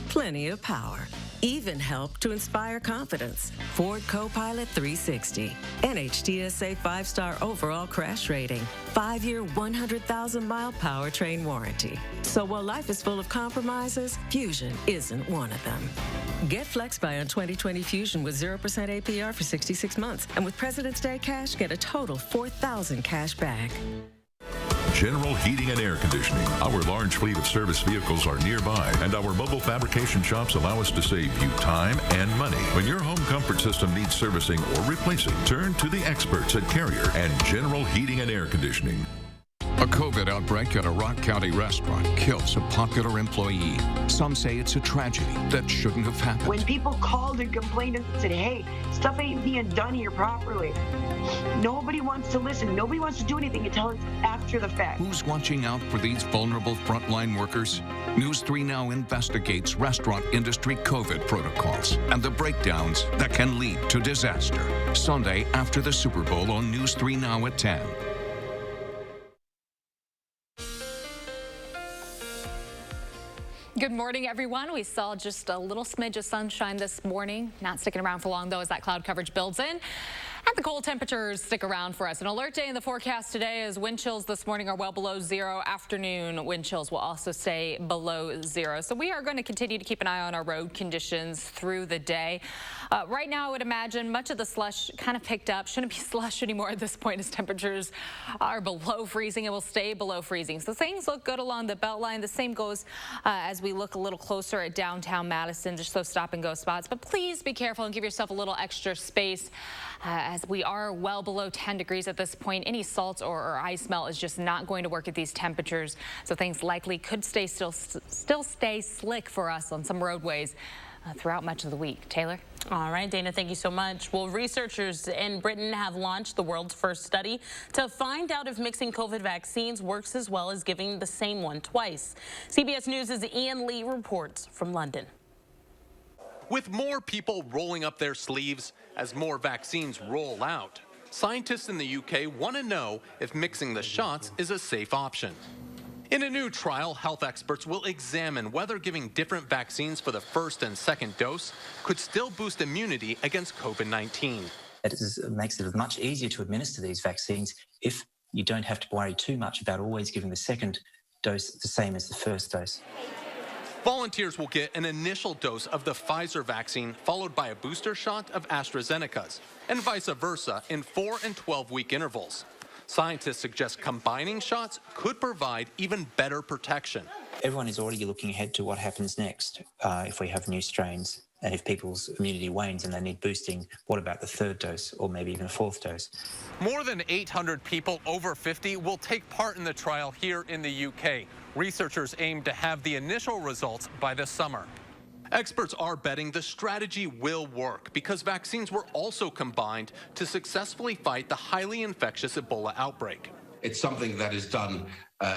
plenty of power. Even help to inspire confidence. Ford Copilot 360. NHTSA 5-star overall crash rating. 5-year, 100,000-mile powertrain warranty. So while life is full of compromises, Fusion isn't one of them. Get FlexBuy on 2020 Fusion with 0% APR for 66 months. And with President's Day cash, get a total $4,000 cash back. General Heating and Air Conditioning. Our large fleet of service vehicles are nearby, and our mobile fabrication shops allow us to save you time and money. When your home comfort system needs servicing or replacing, turn to the experts at Carrier and General Heating and Air Conditioning. A COVID outbreak at a Rock County restaurant kills a popular employee. Some say it's a tragedy that shouldn't have happened. When people called and complained and said, hey, stuff ain't being done here properly, nobody wants to listen. Nobody wants to do anything until it's after the fact. Who's watching out for these vulnerable frontline workers? News 3 Now investigates restaurant industry COVID protocols and the breakdowns that can lead to disaster. Sunday after the Super Bowl on News 3 Now at 10. Good morning, everyone. We saw just a little smidge of sunshine this morning. Not sticking around for long, though, as that cloud coverage builds in. And the cold temperatures stick around for us. An alert day in the forecast today as wind chills this morning are well below zero. Afternoon wind chills will also stay below zero. So we are going to continue to keep an eye on our road conditions through the day. Right now, I would imagine much of the slush kind of picked up. Shouldn't be slush anymore at this point as temperatures are below freezing and will stay below freezing. So things look good along the Beltline. The same goes as we look a little closer at downtown Madison, just those stop and go spots. But please be careful and give yourself a little extra space. As we are well below 10 degrees at this point, any salt or ice melt is just not going to work at these temperatures. So things likely could still stay slick for us on some roadways throughout much of the week. Taylor? All right, Dana, thank you so much. Well, researchers in Britain have launched the world's first study to find out if mixing COVID vaccines works as well as giving the same one twice. CBS News' Ian Lee reports from London. With more people rolling up their sleeves as more vaccines roll out, scientists in the UK want to know if mixing the shots is a safe option. In a new trial, health experts will examine whether giving different vaccines for the first and second dose could still boost immunity against COVID-19. It makes it much easier to administer these vaccines if you don't have to worry too much about always giving the second dose the same as the first dose. Volunteers will get an initial dose of the Pfizer vaccine followed by a booster shot of AstraZeneca's, and vice versa in 4 and 12-week intervals. Scientists suggest combining shots could provide even better protection. Everyone is already looking ahead to what happens next if we have new strains. And if people's immunity wanes and they need boosting, what about the third dose or maybe even a fourth dose? More than 800 people over 50 will take part in the trial here in the UK. Researchers aim to have the initial results by this summer. Experts are betting the strategy will work because vaccines were also combined to successfully fight the highly infectious Ebola outbreak. It's something that is done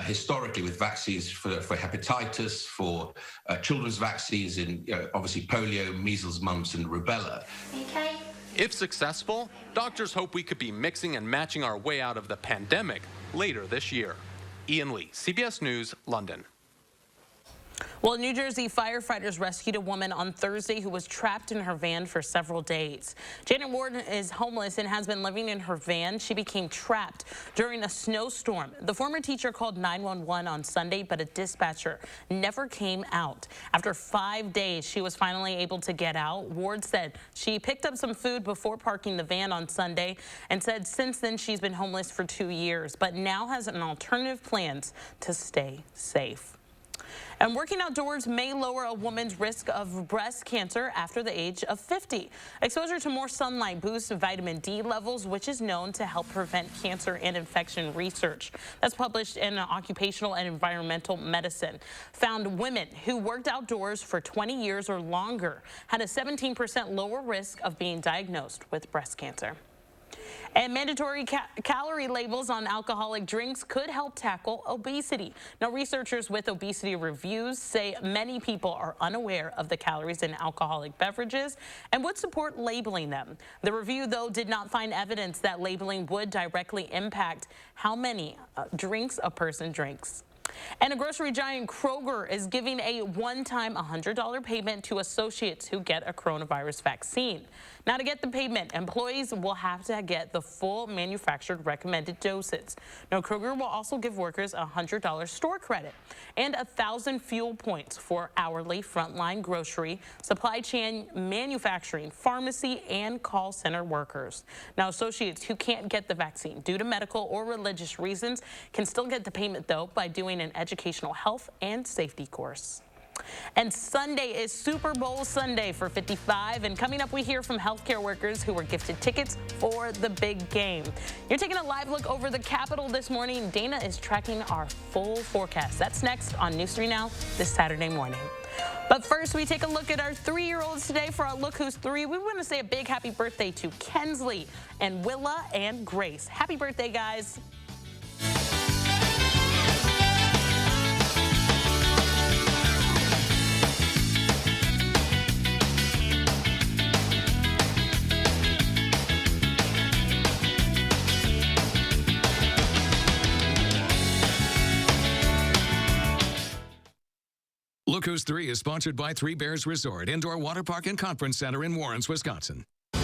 historically with vaccines for hepatitis, for children's vaccines in obviously polio, measles, mumps, and rubella. Okay. If successful, doctors hope we could be mixing and matching our way out of the pandemic later this year. Ian Lee, CBS News, London. Well, New Jersey firefighters rescued a woman on Thursday who was trapped in her van for several days. Janet Warden is homeless and has been living in her van. She became trapped during a snowstorm. The former teacher called 911 on Sunday, but a dispatcher never came out. After 5 days, she was finally able to get out. Ward said she picked up some food before parking the van on Sunday and said since then she's been homeless for 2 years, but now has an alternative plans to stay safe. And working outdoors may lower a woman's risk of breast cancer after the age of 50. Exposure to more sunlight boosts vitamin D levels, which is known to help prevent cancer and infection research. That's published in Occupational and Environmental Medicine. Found women who worked outdoors for 20 years or longer had a 17% lower risk of being diagnosed with breast cancer. And mandatory calorie labels on alcoholic drinks could help tackle obesity. Now, researchers with Obesity Reviews say many people are unaware of the calories in alcoholic beverages and would support labeling them. The review, though, did not find evidence that labeling would directly impact how many drinks a person drinks. And a grocery giant Kroger is giving a one-time $100 payment to associates who get a coronavirus vaccine. Now, to get the payment, employees will have to get the full manufactured recommended doses. Now, Kroger will also give workers a $100 store credit and 1,000 fuel points for hourly frontline grocery, supply chain, manufacturing, pharmacy, and call center workers. Now, associates who can't get the vaccine due to medical or religious reasons can still get the payment, though, by doing an educational health and safety course. And Sunday is Super Bowl Sunday for 55. And coming up, we hear from healthcare workers who were gifted tickets for the big game. You're taking a live look over the Capitol this morning. Dana is tracking our full forecast. That's next on News 3 Now this Saturday morning. But first, we take a look at our 3-year-olds today. For our Look Who's 3, we want to say a big happy birthday to Kensley and Willa and Grace. Happy birthday, guys. Look Who's 3 is sponsored by Three Bears Resort, Indoor Water Park and Conference Center in Warrens, Wisconsin. Dun,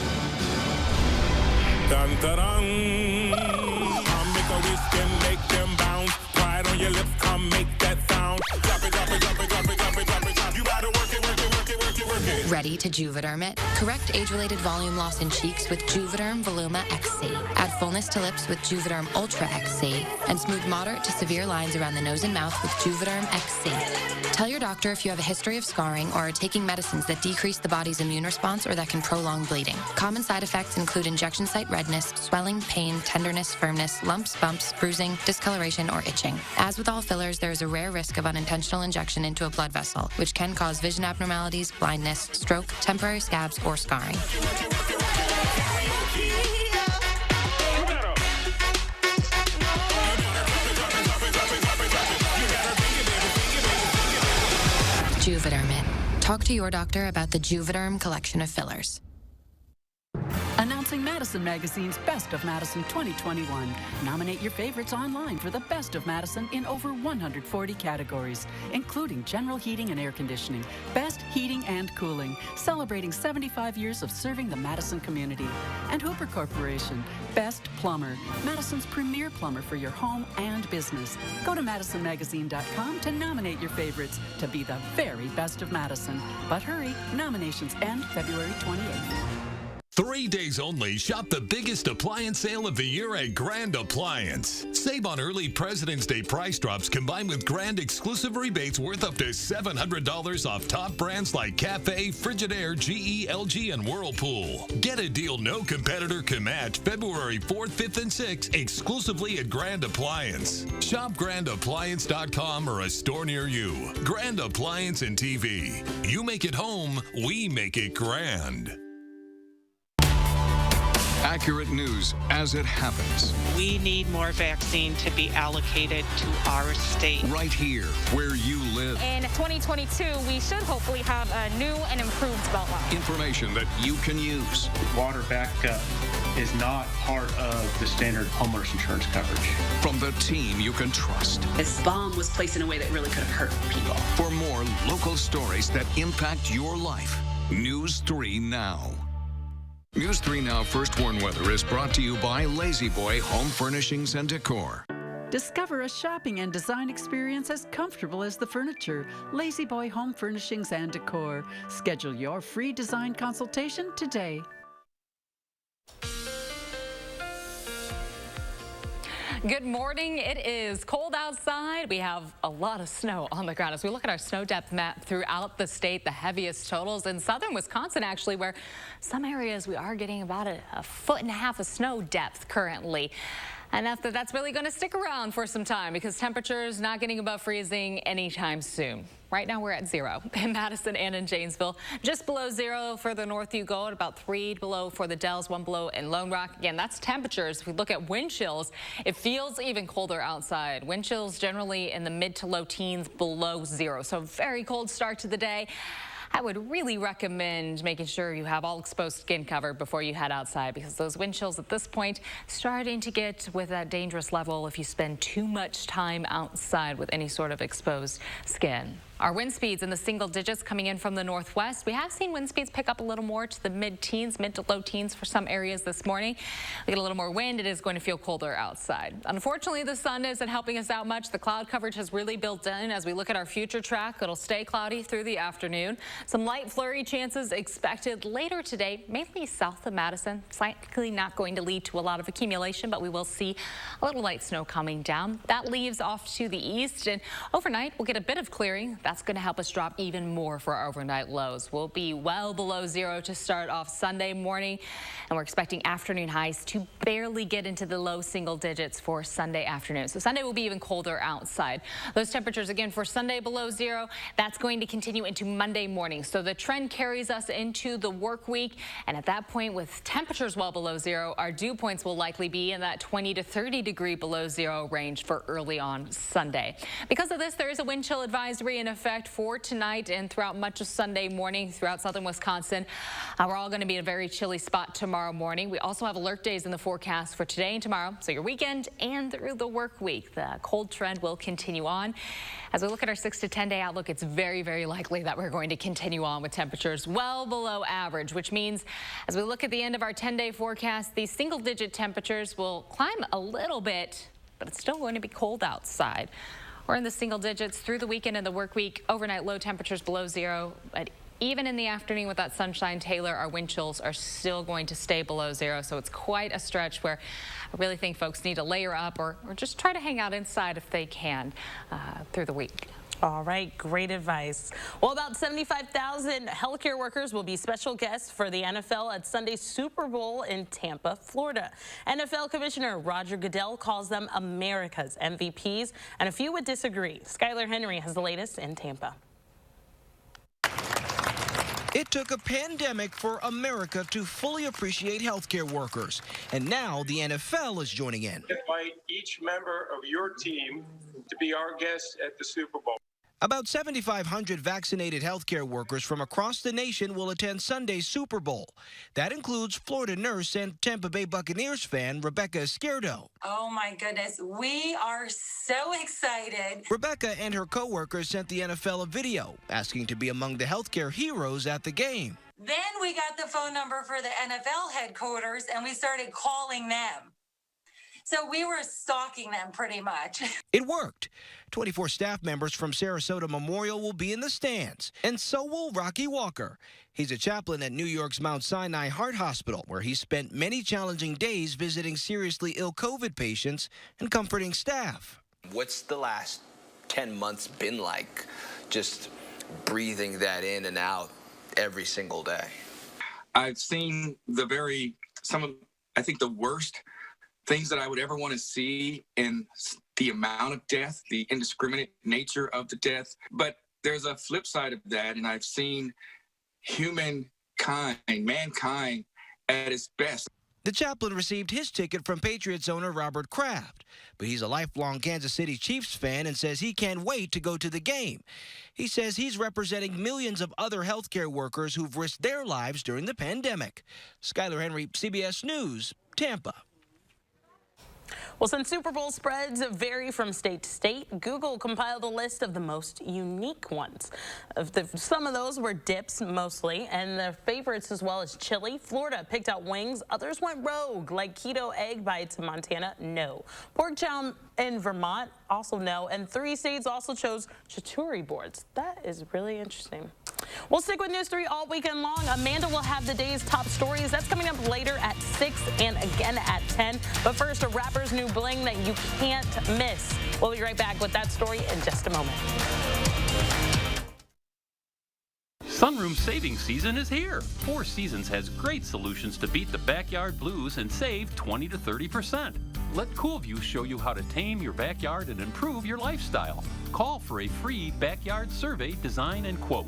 dun, dun. Come make a wish, then make them bounce. Pride on your lips, come make that sound. Drop it, drop it, drop it, drop it, drop it, drop it, drop it. You gotta work it, work it, work it, work it, work it. Ready to Juvederm it? Correct age-related volume loss in cheeks with Juvederm Voluma XC. Add fullness to lips with Juvederm Ultra XC. And smooth moderate to severe lines around the nose and mouth with Juvederm XC. Tell your doctor if you have a history of scarring or are taking medicines that decrease the body's immune response or that can prolong bleeding. Common side effects include injection site redness, swelling, pain, tenderness, firmness, lumps, bumps, bruising, discoloration, or itching. As with all fillers, there is a rare risk of unintentional injection into a blood vessel, which can cause vision abnormalities, blindness, stroke, temporary scabs, or scarring. Juvederm it. Talk to your doctor about the Juvederm collection of fillers. Announcing Madison Magazine's Best of Madison 2021. Nominate your favorites online for the Best of Madison in over 140 categories, including general heating and air conditioning, best heating and cooling, celebrating 75 years of serving the Madison community, and Hooper Corporation, Best Plumber, Madison's premier plumber for your home and business. Go to MadisonMagazine.com to nominate your favorites to be the very best of Madison. But hurry, nominations end February 28th. 3 days only, shop the biggest appliance sale of the year at Grand Appliance. Save on early President's Day price drops combined with grand exclusive rebates worth up to $700 off top brands like Cafe, Frigidaire, GE, LG, and Whirlpool. Get a deal no competitor can match February 4th, 5th, and 6th exclusively at Grand Appliance. Shop grandappliance.com or a store near you. Grand Appliance and TV. You make it home, we make it grand. Accurate news as it happens. We need more vaccine to be allocated to our state. Right here, where you live. In 2022, we should hopefully have a new and improved Beltline. Information that you can use. Water backup is not part of the standard homeowners insurance coverage. From the team you can trust. This bomb was placed in a way that really could have hurt people. For more local stories that impact your life, News 3 Now. News 3 Now First Warn Weather is brought to you by Lazy Boy Home Furnishings and Decor. Discover a shopping and design experience as comfortable as the furniture. Lazy Boy Home Furnishings and Decor. Schedule your free design consultation today. Good morning. It is cold outside. We have a lot of snow on the ground. As we look at our snow depth map throughout the state, the heaviest totals in southern Wisconsin, actually, where some areas we are getting about a 1.5 foot of snow depth currently. And that's really going to stick around for some time because temperatures not getting above freezing anytime soon. Right now we're at 0 in Madison and in Janesville. Just below 0 further north you go, at about 3 below for the Dells, 1 below in Lone Rock. Again, that's temperatures. If we look at wind chills, it feels even colder outside. Wind chills generally in the mid to low teens below 0. So very cold start to the day. I would really recommend making sure you have all exposed skin covered before you head outside because those wind chills at this point starting to get with that dangerous level if you spend too much time outside with any sort of exposed skin. Our wind speeds in the single digits coming in from the northwest. We have seen wind speeds pick up a little more to the mid-teens, mid to low teens for some areas this morning. We get a little more wind. It is going to feel colder outside. Unfortunately, the sun isn't helping us out much. The cloud coverage has really built in. As we look at our future track, it'll stay cloudy through the afternoon. Some light flurry chances expected later today, mainly south of Madison. It's likely not going to lead to a lot of accumulation, but we will see a little light snow coming down. That leaves off to the east, and overnight we'll get a bit of clearing. That's going to help us drop even more for our overnight lows. We'll be well below 0 to start off Sunday morning, and we're expecting afternoon highs to barely get into the low single digits for Sunday afternoon. So Sunday will be even colder outside. Those temperatures again for Sunday below 0. That's going to continue into Monday morning. So the trend carries us into the work week, and at that point with temperatures well below 0, our dew points will likely be in that 20 to 30 degree below 0 range for early on Sunday. Because of this, there is a wind chill advisory in effect effect for tonight and throughout much of Sunday morning throughout southern Wisconsin. We're all going to be in a very chilly spot tomorrow morning. We also have alert days in the forecast for today and tomorrow, so your weekend and through the work week. The cold trend will continue on. As we look at our 6 to 10 day outlook, it's very, very likely that we're going to continue on with temperatures well below average, which means as we look at the end of our 10-day forecast, these single-digit temperatures will climb a little bit, but it's still going to be cold outside. We're in the single digits through the weekend and the work week. Overnight low temperatures below zero, but even in the afternoon with that sunshine, Taylor, our wind chills are still going to stay below zero. So it's quite a stretch where I really think folks need to layer up or just try to hang out inside if they can through the week. All right, great advice. Well, about 75,000 healthcare workers will be special guests for the NFL at Sunday's Super Bowl in Tampa, Florida. NFL Commissioner Roger Goodell calls them America's MVPs, and a few would disagree. Skylar Henry has the latest in Tampa. It took a pandemic for America to fully appreciate healthcare workers, and now the NFL is joining in. Invite each member of your team to be our guest at the Super Bowl. About 7,500 vaccinated healthcare workers from across the nation will attend Sunday's Super Bowl. That includes Florida nurse and Tampa Bay Buccaneers fan Rebecca Izquierdo. Oh my goodness, we are so excited. Rebecca and her coworkers sent the NFL a video asking to be among the healthcare heroes at the game. Then we got the phone number for the NFL headquarters and we started calling them. So we were stalking them pretty much. It worked. 24 staff members from Sarasota Memorial will be in the stands, and so will Rocky Walker. He's a chaplain at New York's Mount Sinai Heart Hospital, where he spent many challenging days visiting seriously ill COVID patients and comforting staff. What's the last 10 months been like, just breathing that in and out every single day? I've seen I think the worst things that I would ever want to see in the amount of death, the indiscriminate nature of the death. But there's a flip side of that, and I've seen mankind at its best. The chaplain received his ticket from Patriots owner Robert Kraft, but he's a lifelong Kansas City Chiefs fan and says he can't wait to go to the game. He says he's representing millions of other healthcare workers who've risked their lives during the pandemic. Skylar Henry, CBS News, Tampa. Well, since Super Bowl spreads vary from state to state, Google compiled a list of the most unique ones. Some of those were dips mostly, and the favorites as well as chili. Florida picked out wings. Others went rogue, like keto egg bites in Montana, no. Pork chow in Vermont, also no. And 3 states also chose charcuterie boards. That is really interesting. We'll stick with News 3 all weekend long. Amanda will have the day's top stories. That's coming up later at 6 and again at 10. But first, a rapper's new bling that you can't miss. We'll be right back with that story in just a moment. Sunroom savings season is here. Four Seasons has great solutions to beat the backyard blues and save 20 to 30%. Let Coolview show you how to tame your backyard and improve your lifestyle. Call for a free backyard survey, design, and quote.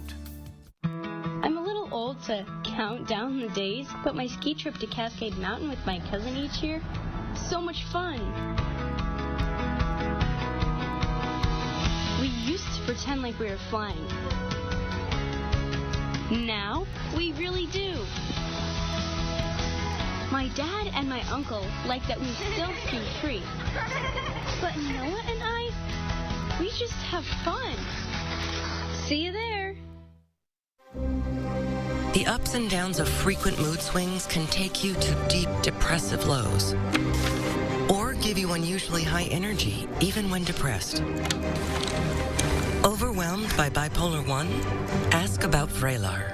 I'm a little old to count down the days, but my ski trip to Cascade Mountain with my cousin each year, so much fun. We used to pretend like we were flying. Now, we really do. My dad and my uncle like that we still ski free. But Noah and I, we just have fun. See you there. The ups and downs of frequent mood swings can take you to deep depressive lows, or give you unusually high energy, even when depressed. Overwhelmed by bipolar 1? Ask about Vraylar.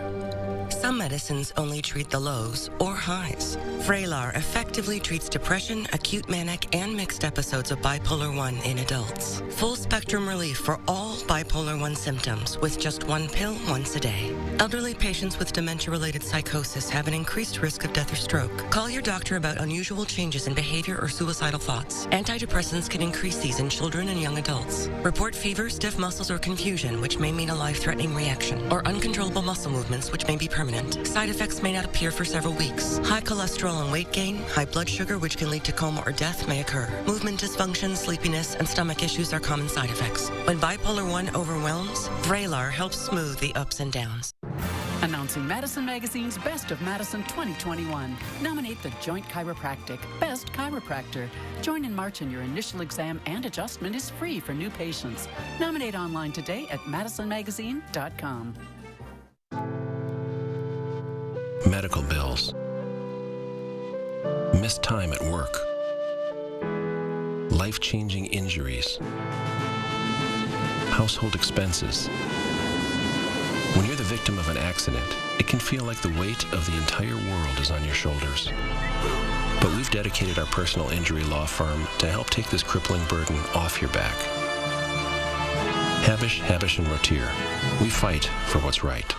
Some medicines only treat the lows or highs. Vraylar effectively treats depression, acute manic, and mixed episodes of bipolar 1 in adults. Full spectrum relief for all bipolar 1 symptoms with just one pill once a day. Elderly patients with dementia-related psychosis have an increased risk of death or stroke. Call your doctor about unusual changes in behavior or suicidal thoughts. Antidepressants can increase these in children and young adults. Report fever, stiff muscles, or confusion, which may mean a life-threatening reaction, or uncontrollable muscle movements, which may be permanent. permanent. Side effects may not appear for several weeks. High cholesterol and weight gain, high blood sugar, which can lead to coma or death, may occur. Movement dysfunction, sleepiness, and stomach issues are common side effects. When bipolar 1 overwhelms, Vraylar helps smooth the ups and downs. Announcing Madison Magazine's Best of Madison 2021. Nominate the Joint Chiropractic Best Chiropractor. Join in March and your initial exam and adjustment is free for new patients. Nominate online today at madisonmagazine.com. Medical bills. Missed time at work. Life-changing injuries. Household expenses. When you're the victim of an accident, it can feel like the weight of the entire world is on your shoulders. But we've dedicated our personal injury law firm to help take this crippling burden off your back. Habish, and Rotier. We fight for what's right.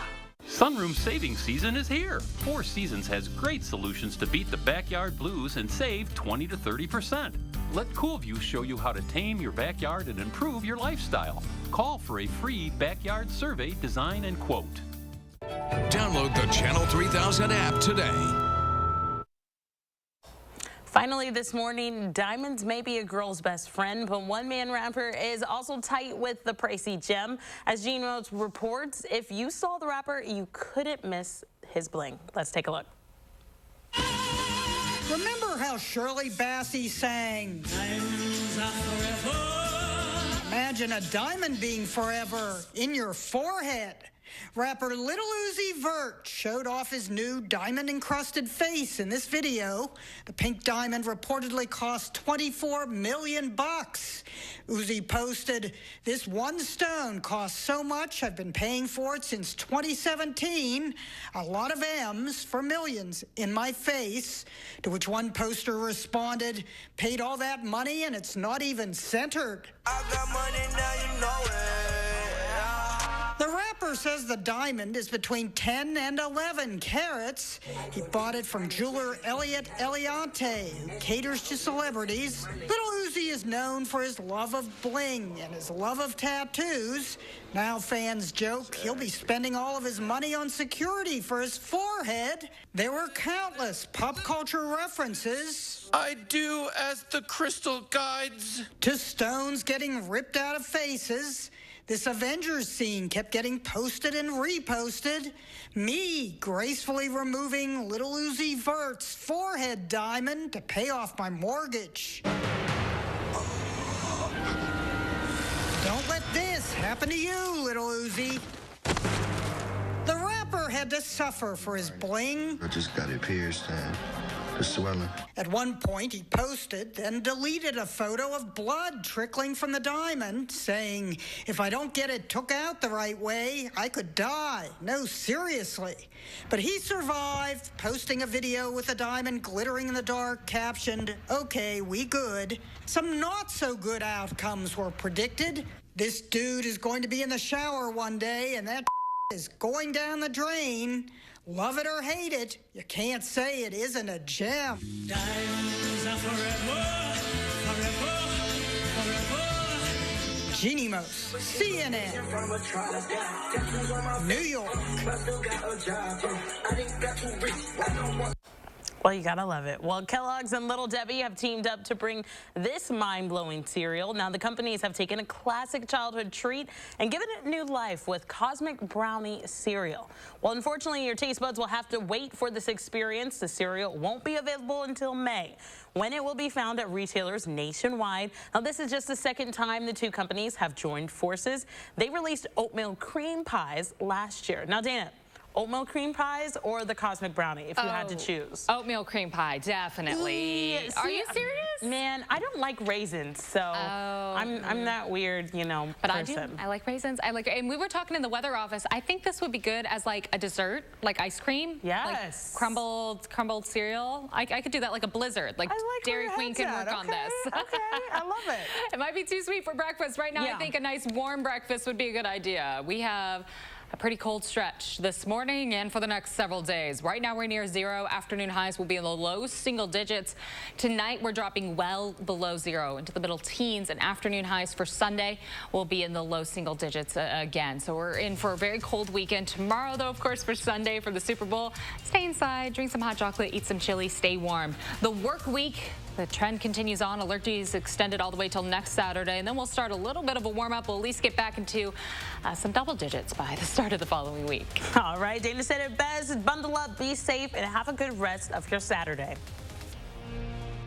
Sunroom saving season is here. Four Seasons has great solutions to beat the backyard blues and save 20 to 30%. Let CoolView show you how to tame your backyard and improve your lifestyle. Call for a free backyard survey, design, and quote. Download the Channel 3000 app today. Finally this morning, diamonds may be a girl's best friend, but one-man rapper is also tight with the pricey gem. As Gene Rhodes reports, if you saw the rapper, you couldn't miss his bling. Let's take a look. Remember how Shirley Bassey sang, "Diamonds are forever"? Imagine a diamond being forever in your forehead. Rapper Little Uzi Vert showed off his new diamond-encrusted face in this video. The pink diamond reportedly cost $24 million. Uzi posted, "This one stone cost so much I've been paying for it since 2017. A lot of M's for millions in my face." To which one poster responded, "Paid all that money and it's not even centered." I got money now, you know it. The rapper says the diamond is between 10 and 11 carats. He bought it from jeweler Elliot Eliante, who caters to celebrities. Little Uzi is known for his love of bling and his love of tattoos. Now fans joke he'll be spending all of his money on security for his forehead. There were countless pop culture references. I do as the crystal guides. To stones getting ripped out of faces. This Avengers scene kept getting posted and reposted. Me gracefully removing Little Uzi Vert's forehead diamond to pay off my mortgage. Don't let this happen to you, Little Uzi. The rapper had to suffer for his bling. I just got it pierced and it's swelling. At one point, he posted, then deleted a photo of blood trickling from the diamond, saying, "If I don't get it took out the right way, I could die. No, seriously." But he survived, posting a video with the diamond glittering in the dark, captioned, "Okay, we good." Some not-so-good outcomes were predicted. This dude is going to be in the shower one day, and that is going down the drain. Love it or hate it, you can't say it isn't a gem. Diamonds are forever, forever, forever. Jeannie Mose, CNN, New York. Well, you gotta love it. Well, Kellogg's and Little Debbie have teamed up to bring this mind-blowing cereal. Now, the companies have taken a classic childhood treat and given it new life with Cosmic Brownie cereal. Well, unfortunately, your taste buds will have to wait for this experience. The cereal won't be available until May, when it will be found at retailers nationwide. Now, this is just the second time the two companies have joined forces. They released oatmeal cream pies last year. Now, Dana, oatmeal cream pies or the Cosmic Brownie, if you had to choose? Oatmeal cream pie, definitely. Are you serious? Man, I don't like raisins, so I'm that weird, you know, but person. I like raisins. And we were talking in the weather office. I think this would be good as like a dessert, like ice cream. Yes. Like crumbled cereal. I could do that like a blizzard. Like Dairy Queen could work on this. Okay, I love it. It might be too sweet for breakfast. Right now, I think a nice warm breakfast would be a good idea. We have A pretty cold stretch this morning and for the next several days. Right now we're near zero. Afternoon highs will be in the low single digits. Tonight we're dropping well below zero into the middle teens, and afternoon highs for Sunday will be in the low single digits again. So we're in for a very cold weekend. Tomorrow though, of course, for Sunday for the Super Bowl, stay inside, drink some hot chocolate, eat some chili, stay warm. The work week, the trend continues on. Alert is extended all the way till next Saturday, and then we'll start a little bit of a warm up. We'll at least get back into some double digits by the start of the following week. All right, Dana said it best. Bundle up, be safe, and have a good rest of your Saturday.